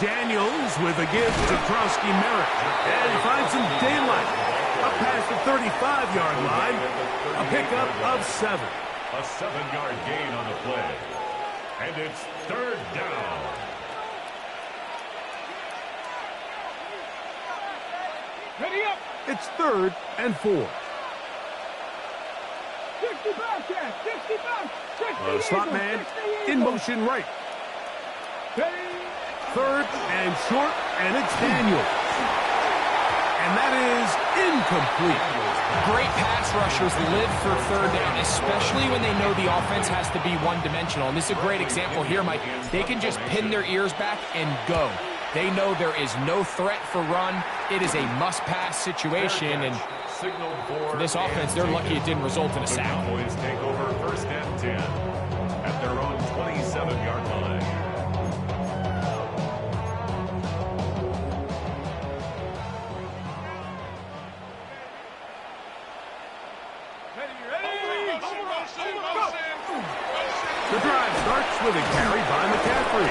Daniels with a give to Krosky Merritt. And he finds some daylight. Up past the 35-yard line. A pickup of 7. A 7-yard gain on the play. And it's 3rd down. Ready up. It's 3rd and 4. 60 back there. 60 back. 60 Slot man in motion right. 3rd and short, and it's Daniels. And that is incomplete. Great pass rushers live for 3rd down, especially when they know the offense has to be one-dimensional. And this is a great example here, Mike. They can just pin their ears back and go. They know there is no threat for run. It is a must-pass situation, and for this offense, they're lucky it didn't result in a sack. The Cowboys take over 1st and 10 at their own 27-yard line. The drive starts with a carry by McCaffrey.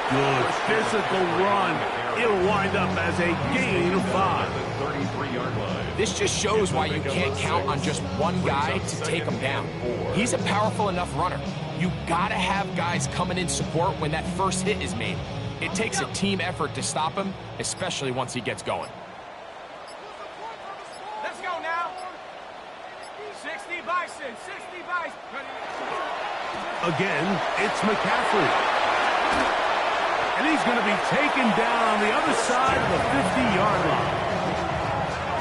Good physical run. It'll wind up as a gain of 5. 33-yard line. This just shows why you can't count on just one guy to take him down. He's a powerful enough runner. You gotta have guys coming in support when that first hit is made. It takes a team effort to stop him, especially once he gets going. Let's go now. 60 Bison. 60 Bison. Again, it's McCaffrey. And he's going to be taken down on the other side of the 50-yard line.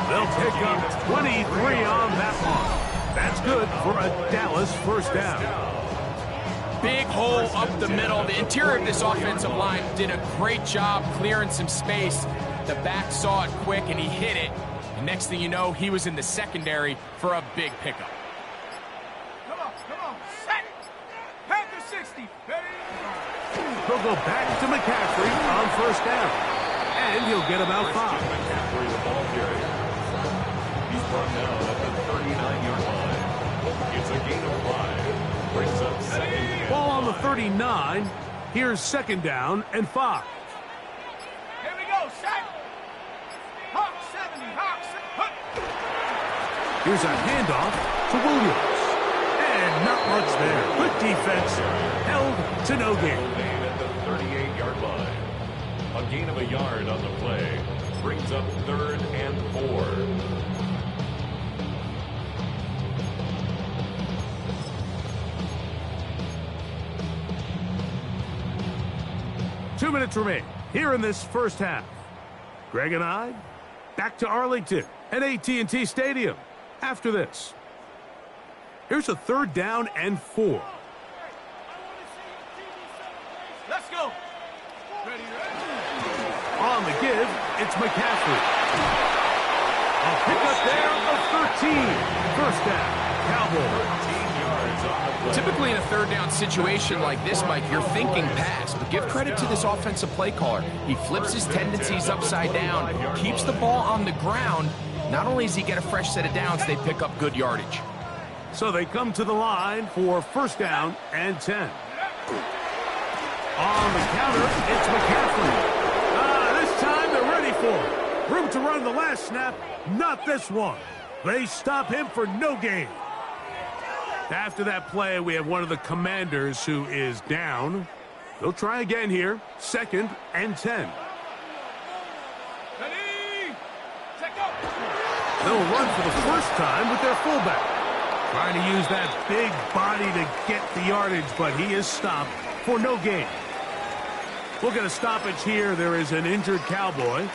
They'll pick up 23 on that one. That's good for a Dallas 1st down. Big hole up the middle. The interior of this offensive line did a great job clearing some space. The back saw it quick, and he hit it. And next thing you know, he was in the secondary for a big pickup. Come on. Set. Panther 60. Ready. They'll go back to McCaffrey on 1st down. And he'll get about 5. McCaffrey, the ball carrier. He's brought down at the 39-yard line. It's a gain of 5. Brings up 2nd and Ball on the 39. Here's 2nd down and 5. Here we go. Set. Hawk 70. Hawk 70. Here's a handoff to Williams. And not much there. Good defense. Held to no gain. at the 38-yard line. A gain of a yard on the play. Brings up 3rd and 4. 2 minutes remain here in this 1st half. Greg and I back to Arlington at AT&T Stadium after this. Here's a 3rd down and 4. Let's go. Ready. On the give, it's McCaffrey. A pickup there of 13. 1st down, Cowboy. Typically in a 3rd down situation like this, Mike, you're thinking pass, but give credit to this offensive play caller. He flips his tendencies upside down, keeps the ball on the ground. Not only does he get a fresh set of downs, they pick up good yardage. So they come to the line for 1st down and 10. On the counter, it's McCaffrey. This time they're ready for it. Room to run the last snap, not this one. They stop him for no gain. After that play, we have one of the commanders who is down. They'll try again here. 2nd and 10. Ready. Check up. They'll run for the first time with their fullback. Trying to use that big body to get the yardage, but he is stopped for no gain. We'll get a stoppage here. There is an injured Cowboy.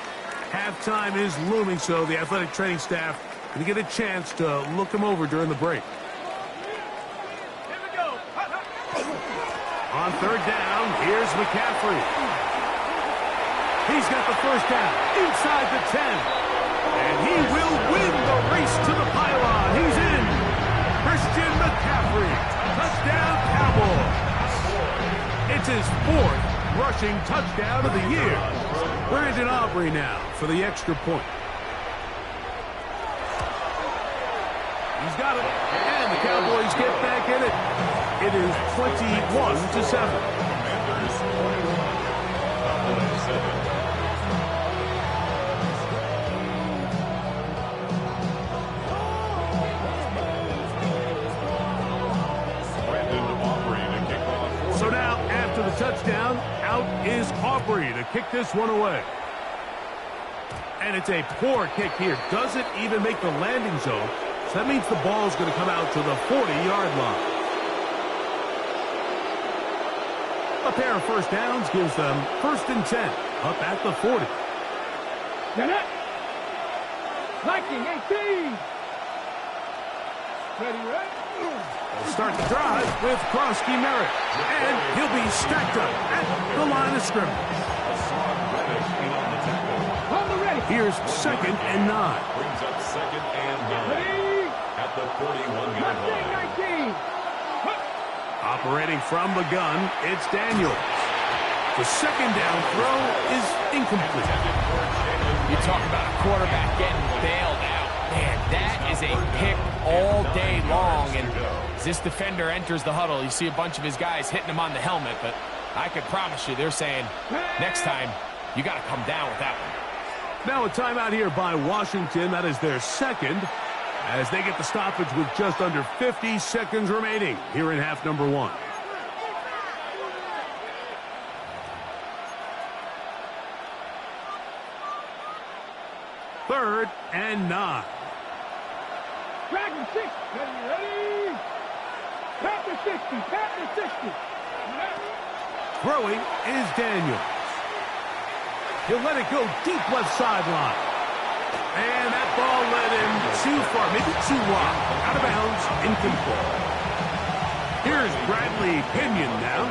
Halftime is looming, so the athletic training staff going to get a chance to look him over during the break. Here we go. On 3rd down, here's McCaffrey. He's got the 1st down inside the 10. And he will win the race to the pylon. He's in. Christian McCaffrey. Touchdown, Cowboys. It's his 4th rushing touchdown of the year. Brandon Aubrey now for the extra point. He's got it. And the Cowboys get back in it. It is 21-7. is Aubrey to kick this one away. And it's a poor kick here. Doesn't even make the landing zone. So that means the ball is going to come out to the 40-yard line. A pair of first downs gives them 1st and 10 up at the 40. Liking 18. Ready, right? They'll start the drive with Krosky Merritt. And he'll be stacked up at the line of scrimmage. On the ready. Here's 2nd and 9. Brings up 2nd and 9 Ready. at the 41-yard line. 19. Operating from the gun, it's Daniels. The second down throw is incomplete. You talk about a quarterback getting bailed out. Man, that is a pick all day long. And as this defender enters the huddle, you see a bunch of his guys hitting him on the helmet. But I could promise you, they're saying, next time, you got to come down with that one. Now a timeout here by Washington. That is their second, as they get the stoppage with just under 50 seconds remaining here in half number 1. Third and 9. Dragon 6. Ready. Tap the 60. Tap the 60. Throwing is Daniels. He'll let it go deep left sideline. And that ball led him too far, maybe too wide. Out of bounds, incomplete. Here's Bradley Pinion now.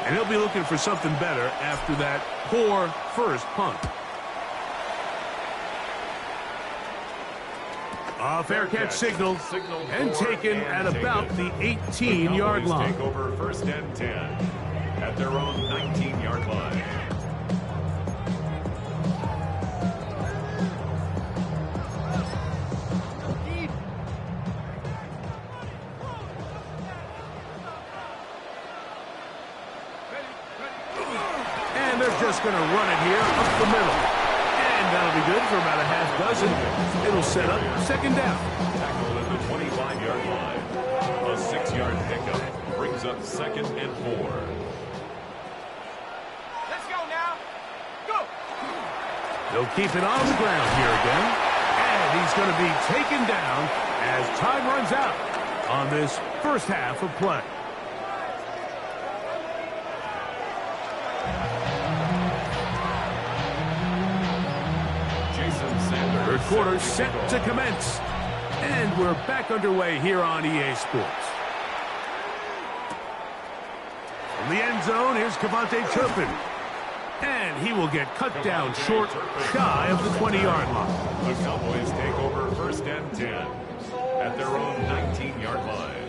And he'll be looking for something better after that poor first punt. A fair catch signal and taken at about the 18-yard line. Take over 1st and 10 at their own 19-yard line. And they're just going to run it here up the middle. And that'll be good for about a half dozen. It'll set up 2nd down. Tackled at the 25-yard line. A 6-yard pickup brings up 2nd and 4. Let's go now. Go. They'll keep it on the ground here again. And he's going to be taken down as time runs out on this first half of play. Third quarter set to commence. And we're back underway here on EA Sports. From the end zone, here's Kavontae Turpin. And he will get cut down short, shy of the 20-yard line. The Cowboys take over 1st and 10 at their own 19-yard line.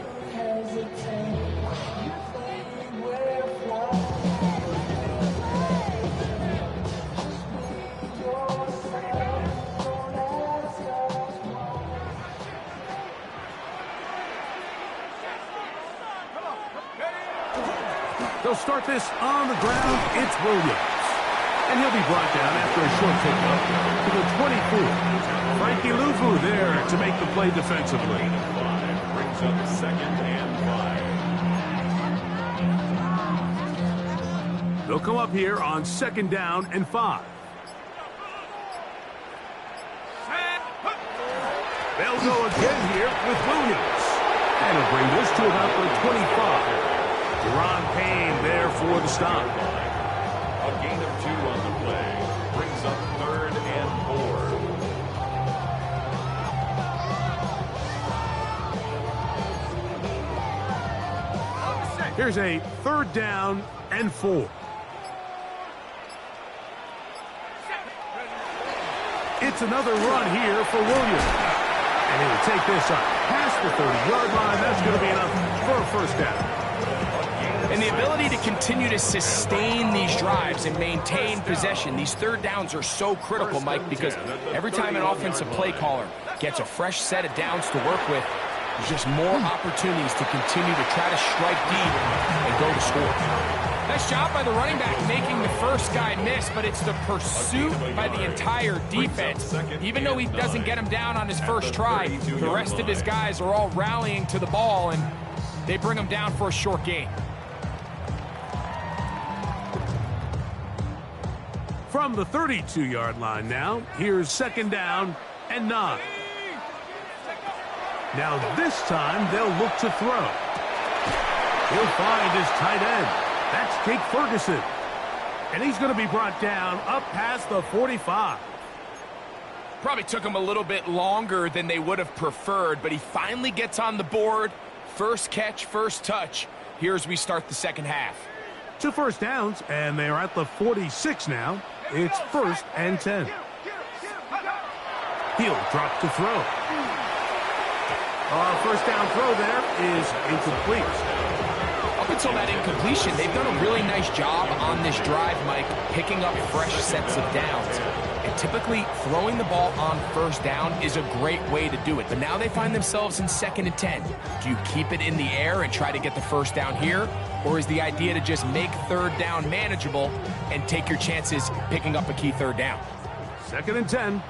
They'll start this on the ground. It's Williams. And he'll be brought down after a short pickup to the 24. Frankie Luvu there to make the play defensively. Brings up 2nd and 5. They'll come up here on 2nd down and 5. They'll go again here with Williams. And he'll bring this to about the 25. Ron Payne there for the stop. A gain of 2 on the play. Brings up 3rd and 4. Here's a 3rd down and 4. It's another run here for Williams. And he will take this up past the 30-yard line. That's going to be enough for a first down. And the ability to continue to sustain these drives and maintain possession, these 3rd downs are so critical, Mike, because every time an offensive play caller gets a fresh set of downs to work with, there's just more opportunities to continue to try to strike deep and go to score. Nice job by the running back making the first guy miss, but it's the pursuit by the entire defense. Even though he doesn't get him down on his first try, the rest of his guys are all rallying to the ball, and they bring him down for a short gain. From the 32-yard line now, here's 2nd down and 9. Now this time they'll look to throw. He'll find his tight end. That's Jake Ferguson. And he's going to be brought down up past the 45. Probably took him a little bit longer than they would have preferred, but he finally gets on the board. First catch, first touch. Here as we start the second half. 2 first downs, and they are at the 46 now. It's 1st and 10. He'll drop to throw. First down throw there is incomplete. Up until that incompletion, they've done a really nice job on this drive, Mike, picking up fresh sets of downs. And typically, throwing the ball on first down is a great way to do it. But now they find themselves in 2nd and 10. Do you keep it in the air and try to get the first down here? Or is the idea to just make 3rd down manageable and take your chances picking up a key 3rd down? 2nd and 10. Here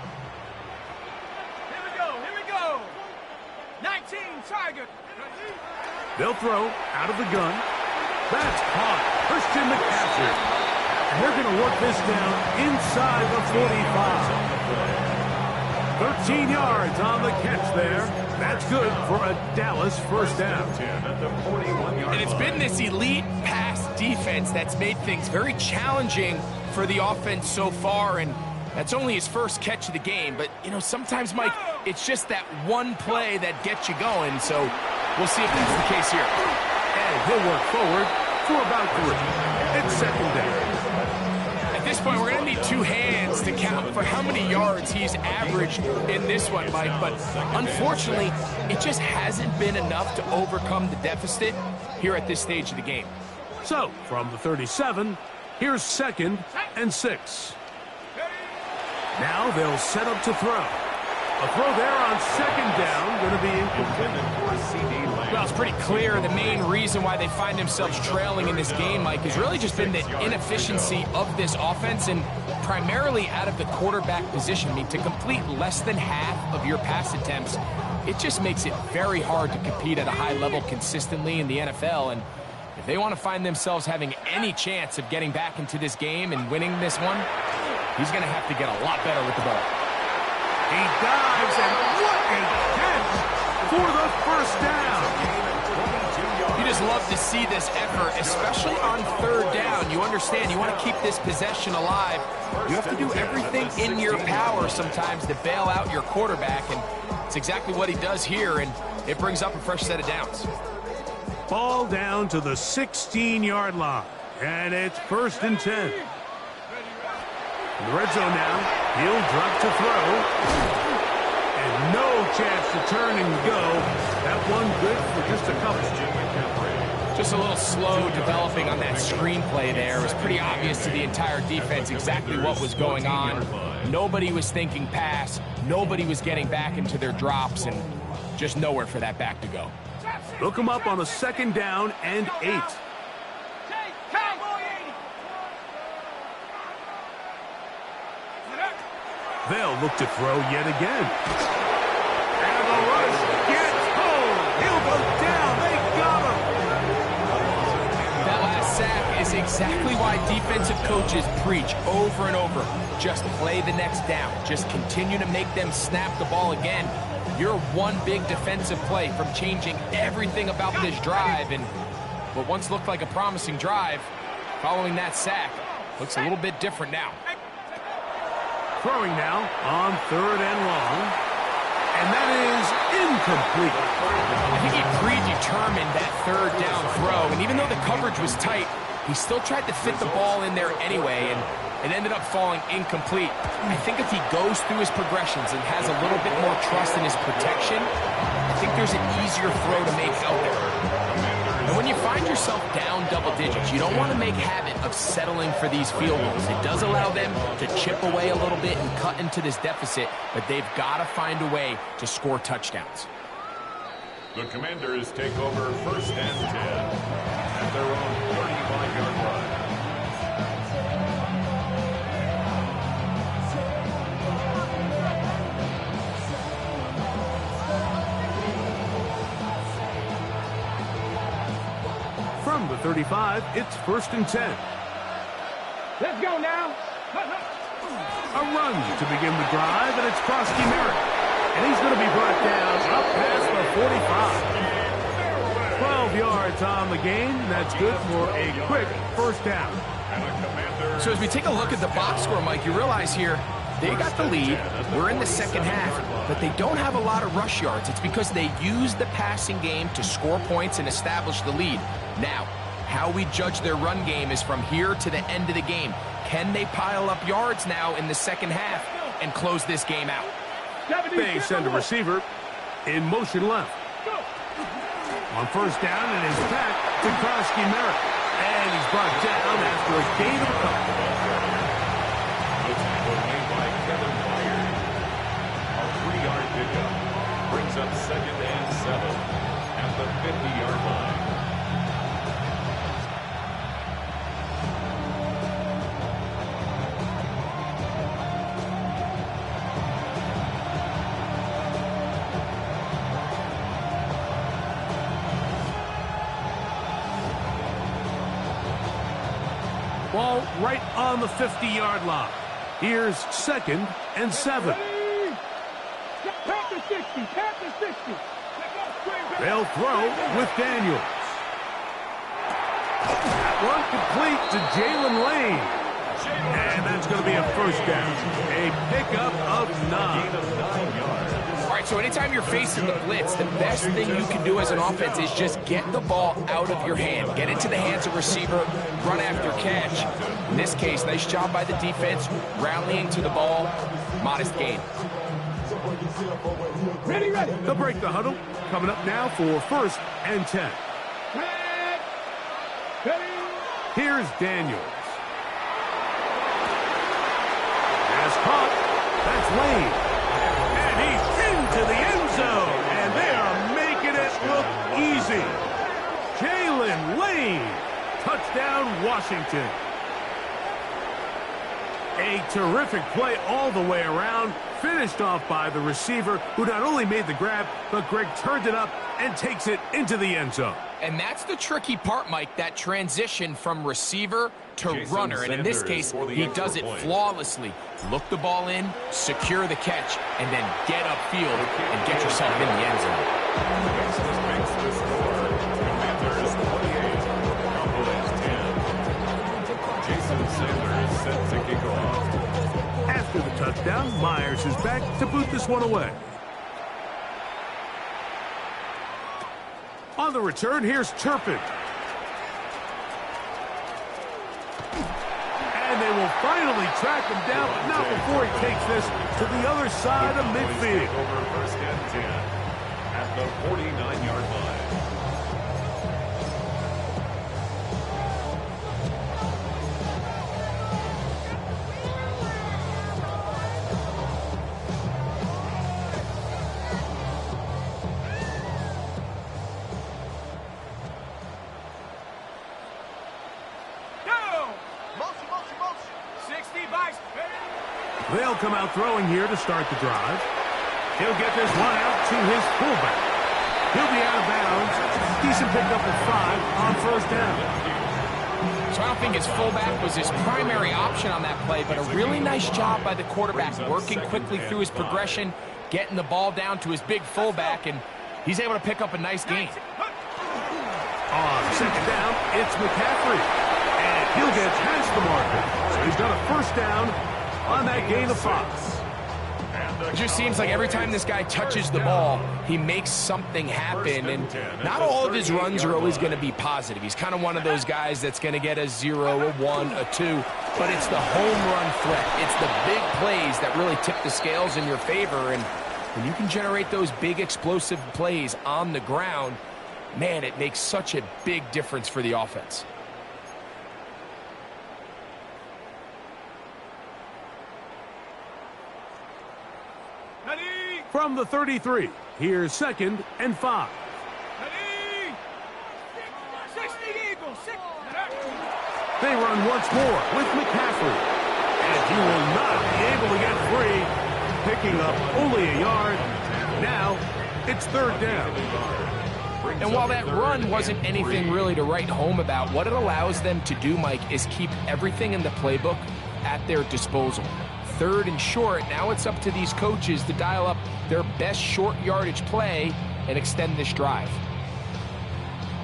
we go. 19, Tiger. They'll throw out of the gun. That's caught. Christian McCaffrey. And they're going to work this down inside the 45. 13 yards on the catch there. That's good for a Dallas first down. And it's been this elite pass defense that's made things very challenging for the offense so far, and that's only his first catch of the game. But, you know, sometimes, Mike, it's just that one play that gets you going, so we'll see if that's the case here. And he'll work forward for about 3. It's 2nd down. At this point, we're going to need 2 hands to count for how many yards he's averaged in this one, Mike. But unfortunately, it just hasn't been enough to overcome the deficit here at this stage of the game. So, from the 37, here's 2nd and 6. Now they'll set up to throw. A throw there on 2nd down, going to be incomplete. Well, it's pretty clear the main reason why they find themselves trailing in this game, Mike, has really just been the inefficiency of this offense and primarily out of the quarterback position. I mean, to complete less than half of your pass attempts, it just makes it very hard to compete at a high level consistently in the NFL. And if they want to find themselves having any chance of getting back into this game and winning this one, he's going to have to get a lot better with the ball. He dives, and what a catch for the first down. You just love to see this effort, especially on 3rd down. You understand, you want to keep this possession alive. You have to do everything in your power sometimes to bail out your quarterback, and it's exactly what he does here, and it brings up a fresh set of downs. Ball down to the 16-yard line, and it's 1st and 10. In the red zone now, he'll drop to throw. And no chance to turn and go. That one good for just a couple. Just a little slow developing on that screenplay there. It was pretty obvious to the entire defense exactly what was going on. Nobody was thinking pass. Nobody was getting back into their drops, and just nowhere for that back to go. Look him up on a 2nd down and 8. They'll look to throw yet again. And the rush gets home. He'll go down. They got him. That last sack is exactly why defensive coaches preach over and over. Just play the next down. Just continue to make them snap the ball again. You're one big defensive play from changing everything about this drive. And what once looked like a promising drive, following that sack, looks a little bit different now. Throwing now on 3rd and long. And that is incomplete. I think he predetermined that 3rd down throw. And even though the coverage was tight, he still tried to fit the ball in there anyway. And it ended up falling incomplete. I think if he goes through his progressions and has a little bit more trust in his protection, I think there's an easier throw to make out there. And when you find yourself down double digits, you don't want to make habit of settling for these field goals. It does allow them to chip away a little bit and cut into this deficit, but they've got to find a way to score touchdowns. The Commanders take over 1st and 10 at their own 35-yard line. From the 35, it's 1st and 10. Let's go now. A run to begin the drive, and it's Krosky Merritt. And he's going to be brought down up past the 45. 12 yards on the gain. That's good for a quick first down. So as we take a look at the box score, Mike, you realize here, they got the lead. We're in the second half, but they don't have a lot of rush yards. It's because they use the passing game to score points and establish the lead. Now, how we judge their run game is from here to the end of the game. Can they pile up yards now in the second half and close this game out? They send a receiver in motion left. On first down, it is back to Krosky Merritt. And he's brought down after a gain of a couple. The tackle made by Kevin Byard. A 3-yard pickup brings up 2nd and 7 at the 50-yard line. Ball right on the 50-yard line. Here's 2nd and 7. They'll throw with Daniels. That one complete to Jalen Lane. And that's going to be a first down. A pickup of 9. All right, so anytime you're facing the blitz, the best thing you can do as an offense is just get the ball out of your hand. Get into the hands of receiver, run after catch. In this case, nice job by the defense, rallying to the ball, modest gain. Ready. They'll break the huddle. Coming up now for 1st and 10. Here's Daniels. Has caught. That's Lane. And he's into the end zone. And they are making it look easy. Jalen Lane. Touchdown, Washington. A terrific play all the way around. Finished off by the receiver, who not only made the grab, but Greg turned it up and takes it into the end zone. And that's the tricky part, Mike, that transition from receiver to runner. And in this case, he does it flawlessly. Look the ball in, secure the catch, and then get upfield and get yourself in the end zone. Makes the score. Commanders 28, Cowboys 10. Jason Sanders set to kick off. After the touchdown, Myers is back to boot this one away. On the return, here's Turpin. And they will finally track him down, but not before he takes this to the other side of midfield. Over 1st and 10 at the 49-yard line. They'll come out throwing here to start the drive. He'll get this one out to his fullback. He'll be out of bounds. Decent pickup of 5 on first down. So I don't think his fullback was his primary option on that play, but a really nice job by the quarterback working quickly through his progression, getting the ball down to his big fullback, and he's able to pick up a nice gain. On second down, it's McCaffrey. And he'll get past the marker. So he's got a first down on that gain of 5. It just seems like every time this guy touches the ball, he makes something happen, and not all of his runs are always going to be positive. He's kind of one of those guys that's going to get a 0, a 1, a 2, but it's the home run threat. It's the big plays that really tip the scales in your favor, and when you can generate those big explosive plays on the ground, man, it makes such a big difference for the offense. From the 33, here's 2nd and 5. They run once more with McCaffrey. And he will not be able to get free, picking up only a yard. Now, it's 3rd down. And while that run wasn't anything really to write home about, what it allows them to do, Mike, is keep everything in the playbook at their disposal. 3rd and short, now it's up to these coaches to dial up their best short yardage play and extend this drive.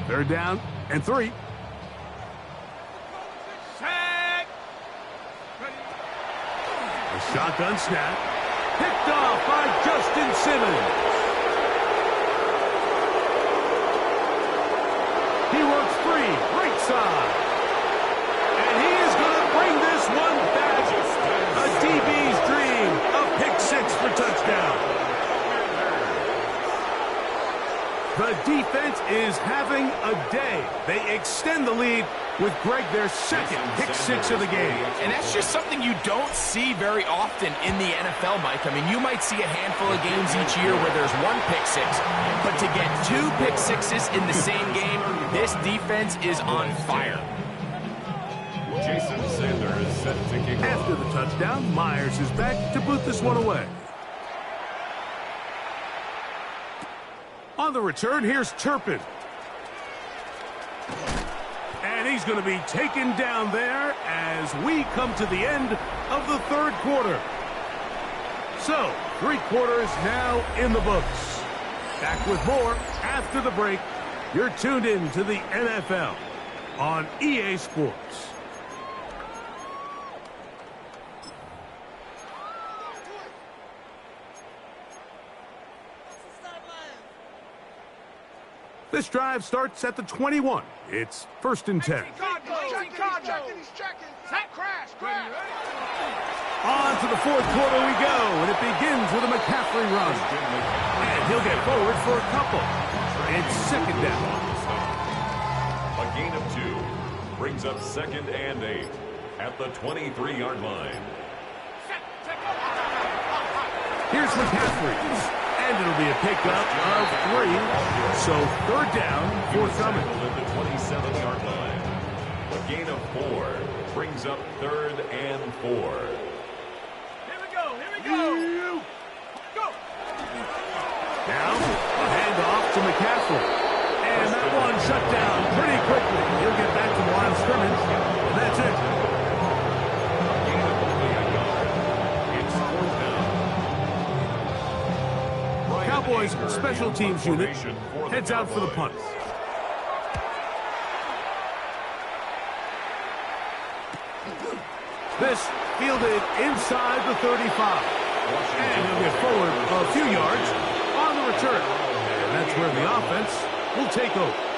3rd down and 3. Set. A shotgun snap. Picked off by Justin Simmons. He works free, right side. And he is going to bring this one back. A DB's dream. A pick 6 for touchdown. The defense is having a day. They extend the lead with Greg their 2nd pick 6 of the game. And that's just something you don't see very often in the NFL, Mike. I mean, you might see a handful of games each year where there's 1 pick 6, but to get 2 pick 6s in the same game, this defense is on fire. Ssn2 is set to kick off. After the touchdown, Myers is back to boot this one away. On the return, here's Turpin. And he's going to be taken down there as we come to the end of the 3rd quarter. So, 3 quarters now in the books. Back with more after the break. You're tuned in to the NFL on EA Sports. This drive starts at the 21. It's 1st and 10. He's checking. Set. Crash. On to the 4th quarter we go, and it begins with a McCaffrey run. And he'll get forward for a couple. It's 2nd down. A gain of 2 brings up 2nd and 8 at the 23-yard line. Here's McCaffrey. And it'll be a pickup of 3. So 3rd down, forthcoming. At the 27-yard line. A gain of 4 brings up 3rd and 4. Here we go. Go. Now, a handoff to McCaffrey. And that one shut down pretty quickly. He'll get back to the line of scrimmage. And that's it. A gain of only a yard. It's 4th down. Cowboys special teams unit heads out for the punt. This fielded inside the 35. And he'll get forward a few yards on the return. And that's where the offense will take over.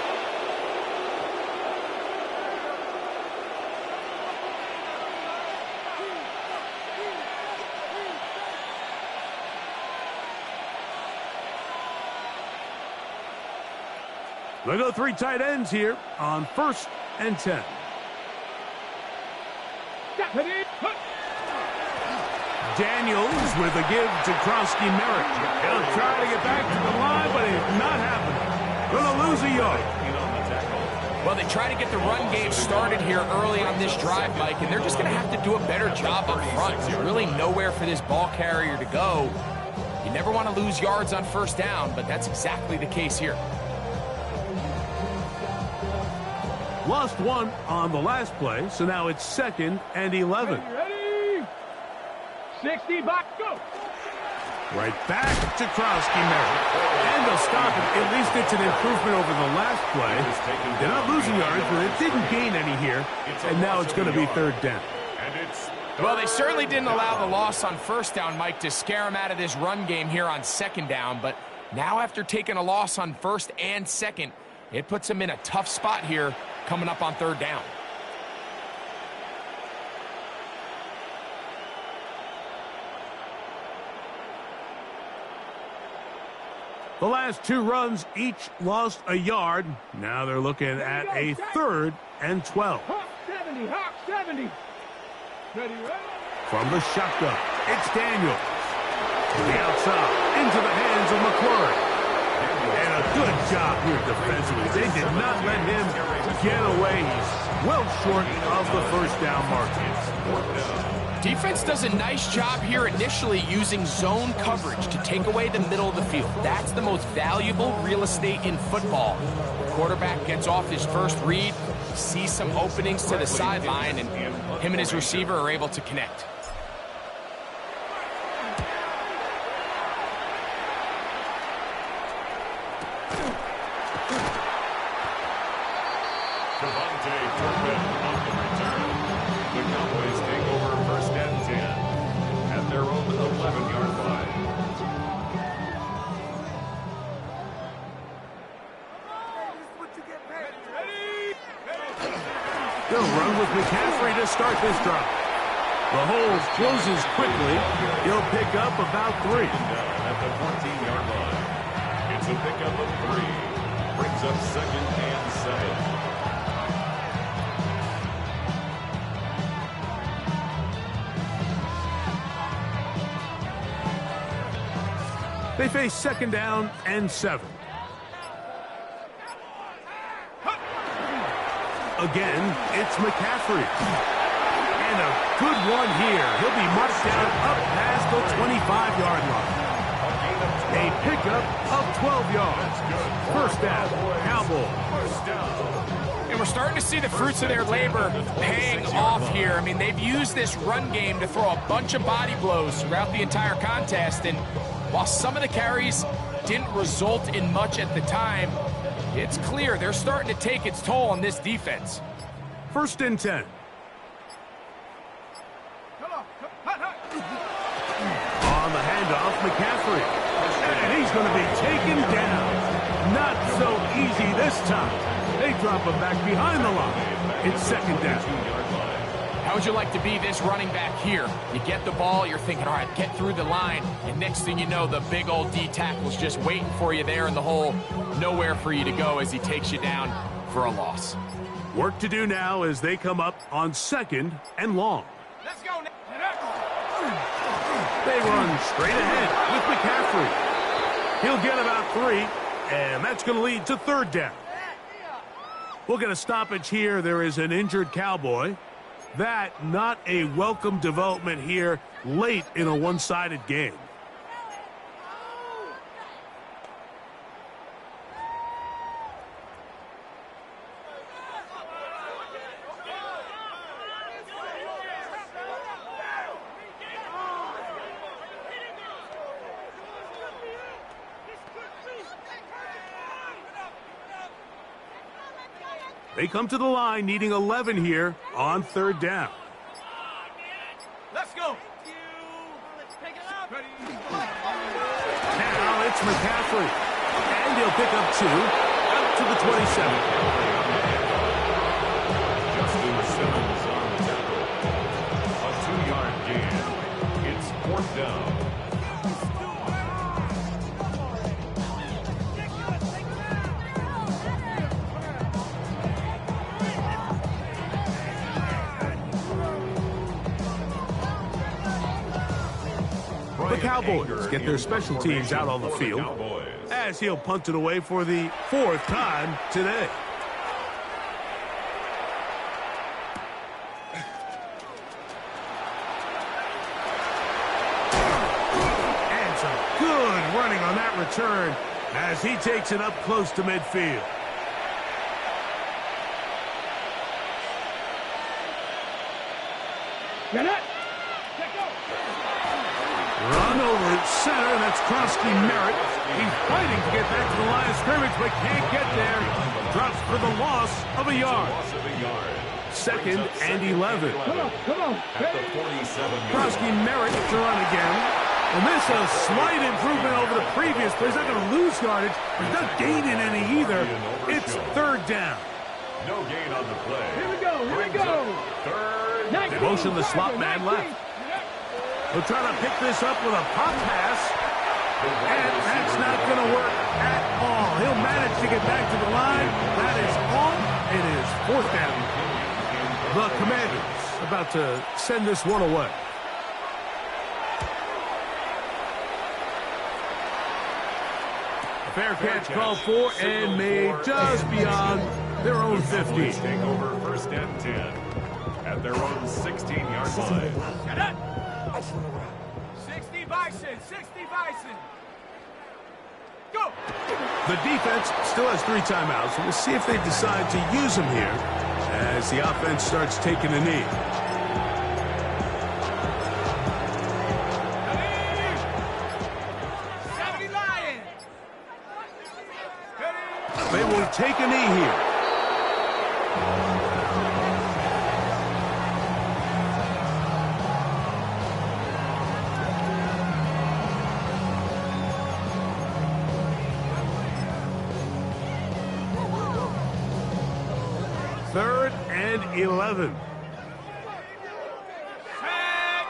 They go 3 tight ends here on 1st and 10. Daniels with a give to Krosky Merritt. He'll try to get back to the line, but it's not happening. Going to lose a yard. Well, they try to get the run game started here early on this drive, Mike, and they're just going to have to do a better job up front. There's really nowhere for this ball carrier to go. You never want to lose yards on 1st down, but that's exactly the case here. Lost 1 on the last play, so now it's 2nd and 11. Ready? 60 back, go. Right back to Krosky Merritt. And they'll stop it. At least it's an improvement over the last play. They're not losing yards, but it didn't gain any here. And now it's going to be 3rd down. Well, they certainly didn't allow the loss on 1st down, Mike, to scare him out of this run game here on 2nd down. But now after taking a loss on 1st and 2nd, it puts him in a tough spot here coming up on 3rd down. The last 2 runs each lost a yard. Now they're looking at a 3rd and 12. Hawk 70, Hawk 70. Ready. From the shotgun, it's Daniels. To the outside, into the hands of McClurry. And a good job here defensively. They did not let him get away. He's well short of the 1st down mark. Defense does a nice job here initially using zone coverage to take away the middle of the field. That's the most valuable real estate in football. The quarterback gets off his first read, sees some openings to the sideline, and Him and his receiver are able to connect. On the return. The Cowboys take over 1st and 10 at their own 11-yard line. They'll run with McCaffrey to start this drive. The hole closes quickly. He'll pick up about 3. At the 14-yard line. It's a pickup of 3. Brings up 2nd and 7. They face 2nd down and 7. Again, it's McCaffrey. And a good one here. He'll be marked down up past the 25-yard line. A pickup of 12 yards. 1st down, Cowboy. And we're starting to see the fruits of their labor paying off here. I mean, they've used this run game to throw a bunch of body blows throughout the entire contest. And while some of the carries didn't result in much at the time, it's clear they're starting to take its toll on this defense. 1st and 10. On the handoff, McCaffrey. And he's going to be taken down. Not so easy this time. They drop him back behind the line. It's 2nd down. How would you like to be this running back here? You get the ball, you're thinking, all right, get through the line, and next thing you know, the big old D tackle's just waiting for you there in the hole. Nowhere for you to go as he takes you down for a loss. Work to do now as they come up on 2nd and long. Let's go. They run straight ahead with McCaffrey. He'll get about 3, and that's going to lead to 3rd down. We'll get a stoppage here. There is an injured Cowboy. That not a welcome development here late in a one-sided game. They come to the line needing 11 here on 3rd down. Let's go. Now it's McCaffrey. And he'll pick up 2 out to the 27. Ssn2 on the tackle. A 2-yard gain. It's 4th down. The Cowboys get their special teams out on the field as he'll punt it away for the 4th time today. And some good running on that return as he takes it up close to midfield. Get it. Run over at center, that's Krosky Merritt. He's fighting to get back to the line of scrimmage, but can't get there. Drops for the loss of a yard. 2nd and 11. Come on. At the 47-yard Krosky Merritt to run again. And this a slight improvement over the previous play. He's not going to lose yardage. He's not gaining any either. It's 3rd down. No gain on the play. Here we go. 3rd down. They motion the slot man left. He'll try to pick this up with a pop pass. And that's not going to work at all. He'll manage to get back to the line. That is all. It is 4th down. The Commanders about to send this one away. A fair catch called for and made just beyond their own 50. Take over 1st and 10 at their own 16-yard line. 60 Bison. Go. The defense still has 3 timeouts. We'll see if they decide to use them here as the offense starts taking a knee. take a knee here. Third and 11. Set.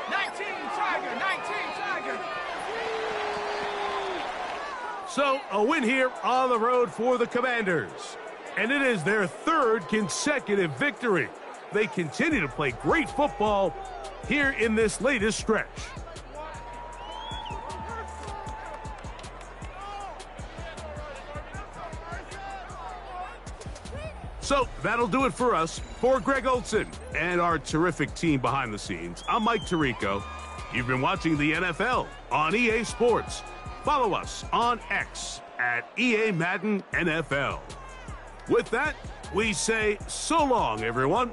19 Tiger, 19 Tiger. So, a win here on the road for the Commanders. And it is their third consecutive victory. They continue to play great football here in this latest stretch. So, that'll do it for us. For Greg Olsen and our terrific team behind the scenes, I'm Mike Tirico. You've been watching the NFL on EA Sports. Follow us on X at EA Madden NFL. With that, we say so long, everyone.